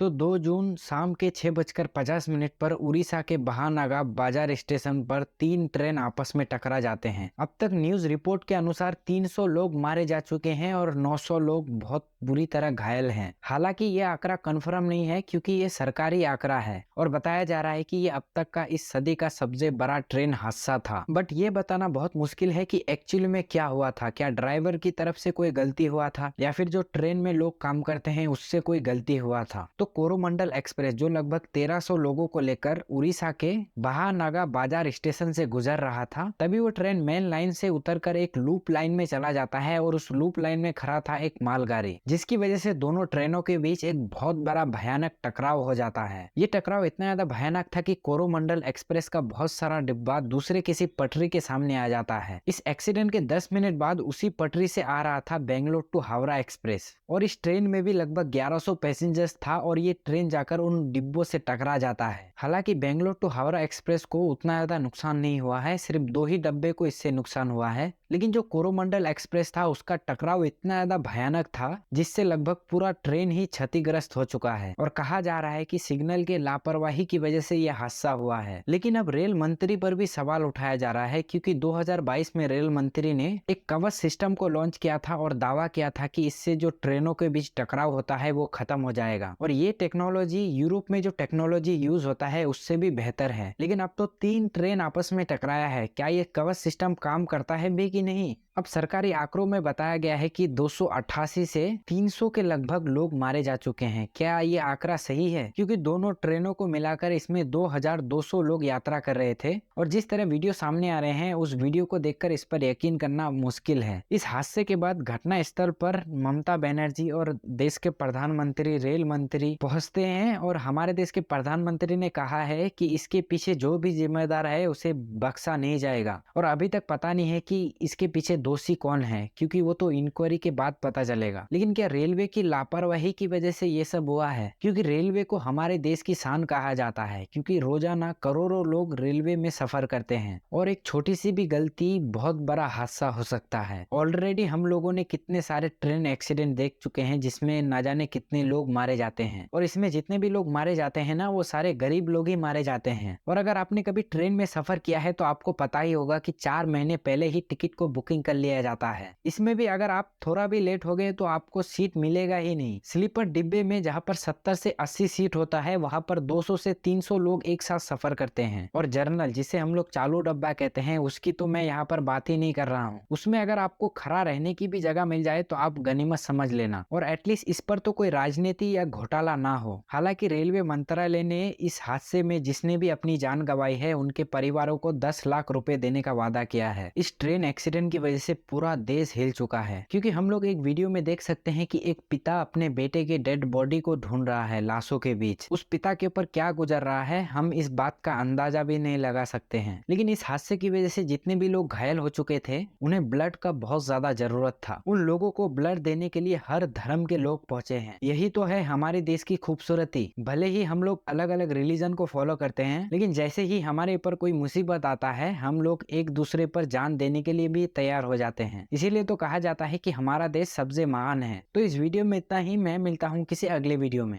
तो 2 जून शाम के 6:50 पर उड़ीसा के बहानागा बाजार स्टेशन पर 3 ट्रेन आपस में टकरा जाते हैं। अब तक न्यूज रिपोर्ट के अनुसार 300 लोग मारे जा चुके हैं और 900 लोग बहुत बुरी तरह घायल हैं। हालांकि ये आंकड़ा कंफर्म नहीं है क्योंकि ये सरकारी आंकड़ा है और बताया जा रहा है कि ये अब तक का इस सदी का सबसे बड़ा ट्रेन हादसा था। बट ये बताना बहुत मुश्किल है कि एक्चुअली में क्या हुआ था। क्या ड्राइवर की तरफ से कोई गलती हुआ था या फिर जो ट्रेन में लोग काम करते हैं उससे कोई गलती हुआ था। तो कोरोमंडल एक्सप्रेस जो लगभग 1300 लोगों को लेकर उड़ीसा के बहानागा बाजार स्टेशन से गुजर रहा था, तभी वो ट्रेन मेन लाइन से उतरकर एक लूप लाइन में चला जाता है और उस लूप लाइन में खड़ा था एक मालगाड़ी, जिसकी वजह से दोनों ट्रेनों के बीच एक बहुत बड़ा भयानक टकराव हो जाता है। ये टकराव इतना ज्यादा भयानक था कि कोरोमंडल एक्सप्रेस का बहुत सारा डिब्बा दूसरे किसी पटरी के सामने आ जाता है। इस एक्सीडेंट के 10 मिनट बाद उसी पटरी से आ रहा था बेंगलोर टू हावड़ा एक्सप्रेस और इस ट्रेन में भी लगभग 1100 पैसेंजर्स था और ये ट्रेन जाकर उन डिब्बों से टकरा जाता है। हालांकि बेंगलोर टू हावड़ा एक्सप्रेस को उतना ज्यादा नुकसान नहीं हुआ है, सिर्फ 2 ही डब्बे को इससे नुकसान हुआ है। लेकिन जो कोरोमंडल एक्सप्रेस था उसका टकराव इतना ज्यादा भयानक था जिससे लगभग पूरा ट्रेन ही क्षतिग्रस्त हो चुका है और कहा जा रहा है कि सिग्नल के लापरवाही की वजह से यह हादसा हुआ है। लेकिन अब रेल मंत्री पर भी सवाल उठाया जा रहा है क्योंकि 2022 में रेल मंत्री ने एक कवच सिस्टम को लॉन्च किया था और दावा किया था कि इससे जो ट्रेनों के बीच टकराव होता है वो खत्म हो जाएगा और ये टेक्नोलॉजी यूरोप में जो टेक्नोलॉजी यूज होता है उससे भी बेहतर है। लेकिन अब तो 3 ट्रेन आपस में टकराया है, क्या ये कवच सिस्टम काम करता है भी कि नहीं। अब सरकारी आंकड़ों में बताया गया है कि 288 से 300 के लगभग लोग मारे जा चुके हैं। क्या ये आंकड़ा सही है? क्योंकि दोनों ट्रेनों को मिलाकर इसमें 2200 लोग यात्रा कर रहे थे और जिस तरह वीडियो सामने आ रहे हैं उस वीडियो को देखकर इस पर यकीन करना मुश्किल है। इस हादसे के बाद घटना स्थल पर ममता बनर्जी और देश के प्रधानमंत्री, रेल मंत्री पहुंचते हैं और हमारे देश के प्रधानमंत्री ने कहा है कि इसके पीछे जो भी जिम्मेदार है उसे बख्शा नहीं जाएगा और अभी तक पता नहीं है कि इसके पीछे दोषी कौन है क्योंकि वो तो इंक्वायरी के बाद पता चलेगा। लेकिन क्या रेलवे की लापरवाही की वजह से ये सब हुआ है? क्योंकि रेलवे को हमारे देश की शान कहा जाता है क्योंकि रोजाना करोड़ों लोग रेलवे में सफर करते हैं और एक छोटी सी भी गलती बहुत बड़ा हादसा हो सकता है। ऑलरेडी हम लोगों ने कितने सारे ट्रेन एक्सीडेंट देख चुके हैं जिसमें ना जाने कितने लोग मारे जाते हैं और इसमें जितने भी लोग मारे जाते हैं ना वो सारे गरीब लोग ही मारे जाते हैं। और अगर आपने कभी ट्रेन में सफर किया है तो आपको पता ही होगा कि 4 महीने पहले ही टिकट को बुकिंग कर लिया जाता है। इसमें भी अगर आप थोड़ा भी लेट हो गए तो आपको सीट मिलेगा ही नहीं। स्लीपर डिब्बे में जहां पर 70 से 80 सीट होता है वहां पर 200 से 300 लोग एक साथ सफर करते हैं और जर्नल जिसे हम लोग चालू डब्बा कहते हैं उसकी तो मैं यहाँ पर बात ही नहीं कर रहा हूँ। उसमें अगर आपको खड़ा रहने की भी जगह मिल जाए तो आप गनीमत समझ लेना और एटलीस्ट इस पर तो कोई राजनीति या घोटाला ना हो। हालांकि रेलवे मंत्रालय ने इस हादसे में जिसने भी अपनी जान गंवाई है उनके परिवारों को 10 लाख रुपए देने का वादा किया है। इस ट्रेन एक्सीडेंट की वजह से पूरा देश हिल चुका है क्योंकि हम लोग एक वीडियो में देख सकते हैं कि एक पिता अपने बेटे के डेड बॉडी को ढूंढ रहा है लाशों के बीच। उस पिता के ऊपर क्या गुजर रहा है हम इस बात का अंदाजा भी नहीं लगा सकते हैं। लेकिन इस हादसे की वजह से जितने भी लोग घायल हो चुके थे उन्हें ब्लड का बहुत ज्यादा जरूरत था। उन लोगों को ब्लड देने के लिए हर धर्म के लोग पहुंचे हैं। यही तो है हमारे देश की खूबसूरती। भले ही हम लोग अलग अलग रिलीजन को फॉलो करते हैं लेकिन जैसे ही हमारे ऊपर कोई मुसीबत आता है हम लोग एक दूसरे पर जान देने के लिए भी तैयार हो जाते हैं। इसीलिए तो कहा जाता है कि हमारा देश सबसे महान है। तो इस वीडियो में इतना ही। मैं मिलता हूँ किसी अगले वीडियो में।